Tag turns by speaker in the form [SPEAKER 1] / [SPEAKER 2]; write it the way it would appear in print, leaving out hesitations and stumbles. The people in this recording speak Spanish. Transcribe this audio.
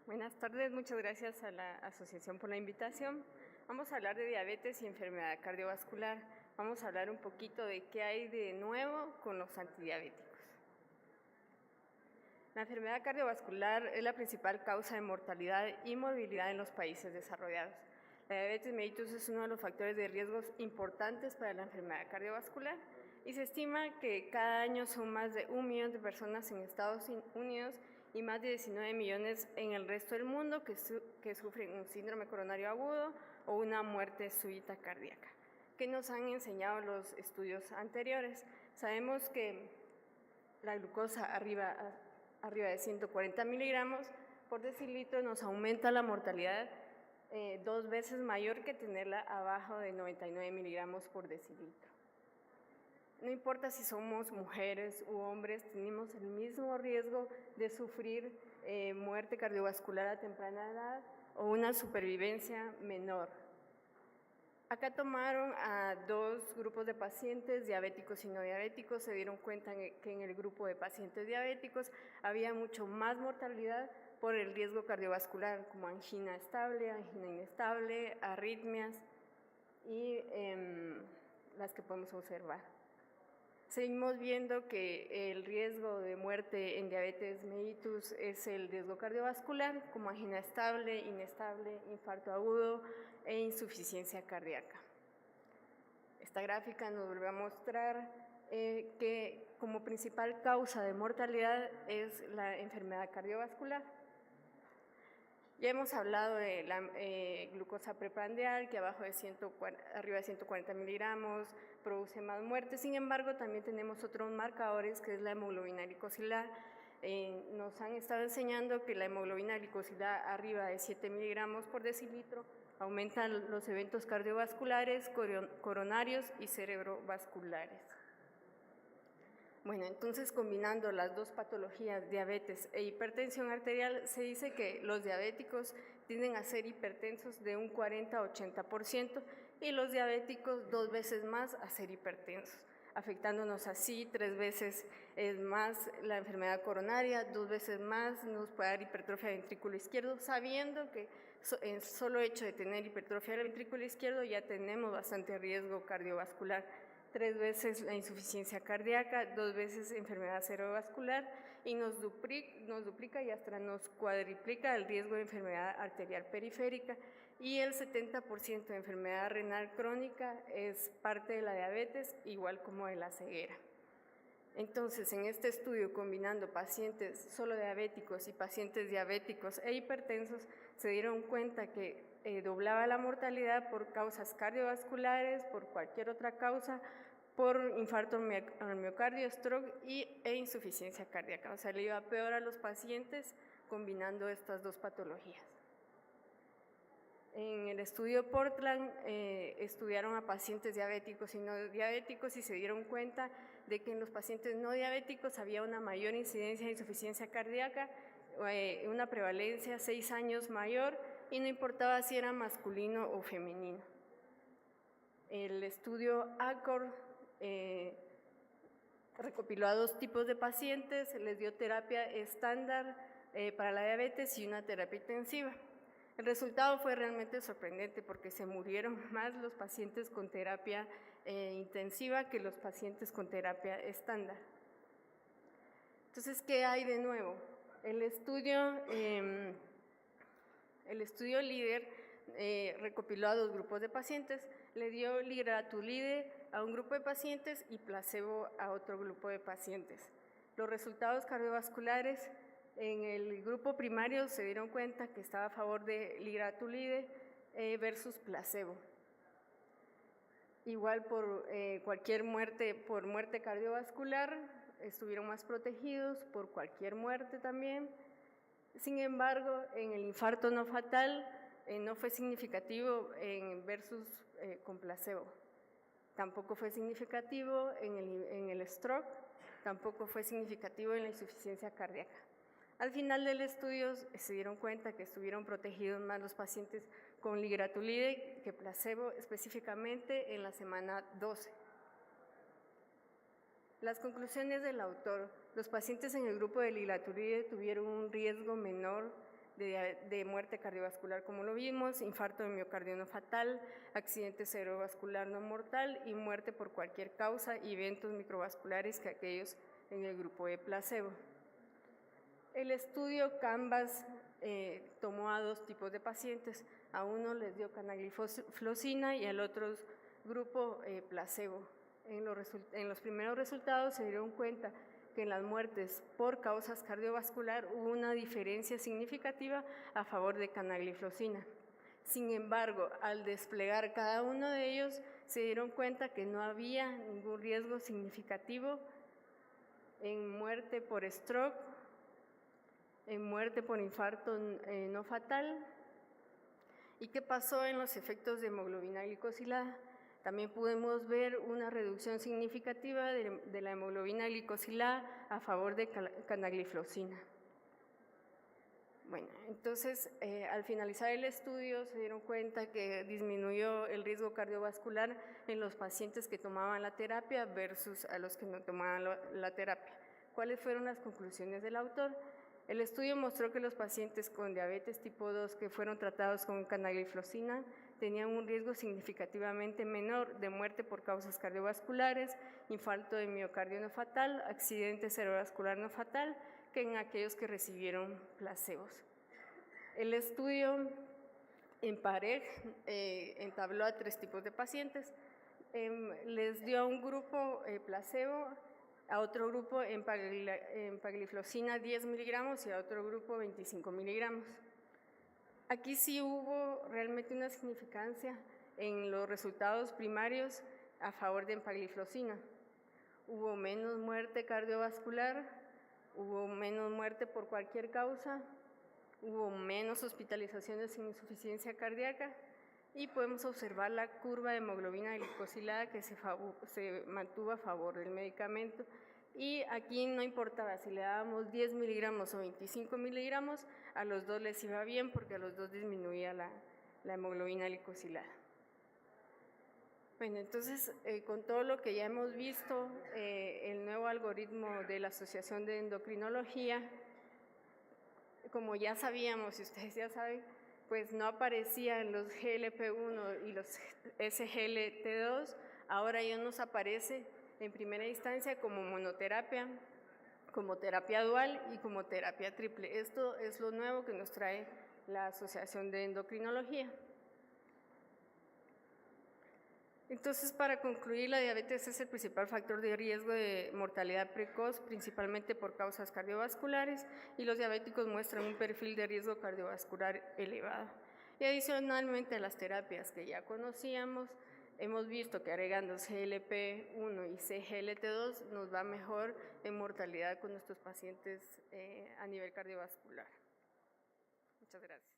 [SPEAKER 1] Buenas tardes, muchas gracias a la asociación por la invitación. Vamos a hablar de diabetes y enfermedad cardiovascular. Vamos a hablar un poquito de qué hay de nuevo con los antidiabéticos. La enfermedad cardiovascular es la principal causa de mortalidad y morbilidad en los países desarrollados. La diabetes mellitus es uno de los factores de riesgos importantes para la enfermedad cardiovascular y se estima que cada año son más de 1 millón de personas en Estados Unidos y más de 19 millones en el resto del mundo que sufren un síndrome coronario agudo o una muerte súbita cardíaca. ¿Qué nos han enseñado los estudios anteriores? Sabemos que la glucosa arriba de 140 miligramos por decilitro nos aumenta la mortalidad 2 veces mayor que tenerla abajo de 99 miligramos por decilitro. No importa si somos mujeres u hombres, tenemos el mismo riesgo de sufrir muerte cardiovascular a temprana edad o una supervivencia menor. Acá tomaron a 2 grupos de pacientes, diabéticos y no diabéticos. Se dieron cuenta que en el grupo de pacientes diabéticos había mucho más mortalidad por el riesgo cardiovascular, como angina estable, angina inestable, arritmias y las que podemos observar. Seguimos viendo que el riesgo de muerte en diabetes mellitus es el riesgo cardiovascular, como angina estable, inestable, infarto agudo e insuficiencia cardíaca. Esta gráfica nos vuelve a mostrar que como principal causa de mortalidad es la enfermedad cardiovascular. Ya hemos hablado de la glucosa preprandial, que arriba de 140 miligramos produce más muerte. Sin embargo, también tenemos otros marcadores, que es la hemoglobina glicosilar. Nos han estado enseñando que la hemoglobina glicosilar arriba de 7 miligramos por decilitro aumentan los eventos cardiovasculares, coronarios y cerebrovasculares. Bueno, entonces combinando las dos patologías, diabetes e hipertensión arterial, se dice que los diabéticos tienden a ser hipertensos de un 40 a 80% y los diabéticos 2 veces más a ser hipertensos, afectándonos así 3 veces más la enfermedad coronaria, 2 veces más nos puede dar hipertrofia del ventrículo izquierdo, sabiendo que el solo hecho de tener hipertrofia del ventrículo izquierdo ya tenemos bastante riesgo cardiovascular. 3 veces la insuficiencia cardíaca, 2 veces enfermedad cerebrovascular y nos duplica y hasta nos cuadriplica el riesgo de enfermedad arterial periférica y el 70% de enfermedad renal crónica es parte de la diabetes, igual como de la ceguera. Entonces, en este estudio, combinando pacientes solo diabéticos y pacientes diabéticos e hipertensos, se dieron cuenta que doblaba la mortalidad por causas cardiovasculares, por cualquier otra causa, por infarto al miocardio, stroke e insuficiencia cardíaca. O sea, le iba peor a los pacientes combinando estas dos patologías. En el estudio Portland estudiaron a pacientes diabéticos y no diabéticos y se dieron cuenta de que en los pacientes no diabéticos había una mayor incidencia de insuficiencia cardíaca, una prevalencia 6 años mayor y no importaba si era masculino o femenino. El estudio ACORD recopiló a 2 tipos de pacientes, les dio terapia estándar para la diabetes y una terapia intensiva. El resultado fue realmente sorprendente porque se murieron más los pacientes con terapia intensiva que los pacientes con terapia estándar. Entonces, ¿qué hay de nuevo? El estudio LEADER recopiló a 2 grupos de pacientes, le dio liraglutide a un grupo de pacientes y placebo a otro grupo de pacientes. Los resultados cardiovasculares en el grupo primario se dieron cuenta que estaba a favor de liraglutide versus placebo. Igual por cualquier muerte, por muerte cardiovascular, estuvieron más protegidos por cualquier muerte también. Sin embargo, en el infarto no fatal no fue significativo versus con placebo. Tampoco fue significativo en el stroke, tampoco fue significativo en la insuficiencia cardíaca. Al final del estudio se dieron cuenta que estuvieron protegidos más los pacientes con liraglutide que placebo, específicamente en la semana 12. Las conclusiones del autor: los pacientes en el grupo de liraglutide tuvieron un riesgo menor de muerte cardiovascular, como lo vimos, infarto de miocardio no fatal, accidente cerebrovascular no mortal y muerte por cualquier causa y eventos microvasculares que aquellos en el grupo de placebo. El estudio Canvas tomó a dos tipos de pacientes, a uno les dio canagliflozina y al otro grupo placebo. En los primeros resultados se dieron cuenta que en las muertes por causas cardiovascular hubo una diferencia significativa a favor de canagliflozina. Sin embargo, al desplegar cada uno de ellos, se dieron cuenta que no había ningún riesgo significativo en muerte por stroke, en muerte por infarto no fatal. ¿Y qué pasó en los efectos de hemoglobina glicosilada? También pudimos ver una reducción significativa de la hemoglobina glicosilada a favor de canagliflozina. Bueno, entonces al finalizar el estudio se dieron cuenta que disminuyó el riesgo cardiovascular en los pacientes que tomaban la terapia versus a los que no tomaban la terapia. ¿Cuáles fueron las conclusiones del autor? El estudio mostró que los pacientes con diabetes tipo 2 que fueron tratados con canagliflozina tenían un riesgo significativamente menor de muerte por causas cardiovasculares, infarto de miocardio no fatal, accidente cerebrovascular no fatal, que en aquellos que recibieron placebos. El estudio en PAREG entabló a tres tipos de pacientes. Les dio a un grupo placebo, a otro grupo empagliflozina 10 miligramos y a otro grupo 25 miligramos. Aquí sí hubo realmente una significancia en los resultados primarios a favor de empagliflozina. Hubo menos muerte cardiovascular, hubo menos muerte por cualquier causa, hubo menos hospitalizaciones sin insuficiencia cardíaca y podemos observar la curva de hemoglobina glicosilada que se mantuvo a favor del medicamento. Y aquí no importaba si le dábamos 10 miligramos o 25 miligramos, a los dos les iba bien porque a los dos disminuía la hemoglobina glicosilada. Bueno, entonces, con todo lo que ya hemos visto, el nuevo algoritmo de la Asociación de Endocrinología, como ya sabíamos y ustedes ya saben, pues no aparecían los GLP-1 y los SGLT2, ahora ya nos aparece en primera instancia como monoterapia, como terapia dual y como terapia triple. Esto es lo nuevo que nos trae la Asociación de Endocrinología. Entonces, para concluir, la diabetes es el principal factor de riesgo de mortalidad precoz, principalmente por causas cardiovasculares, y los diabéticos muestran un perfil de riesgo cardiovascular elevado. Y adicionalmente a las terapias que ya conocíamos, hemos visto que agregando GLP-1 y CGLT2 nos va mejor en mortalidad con nuestros pacientes a nivel cardiovascular. Muchas gracias.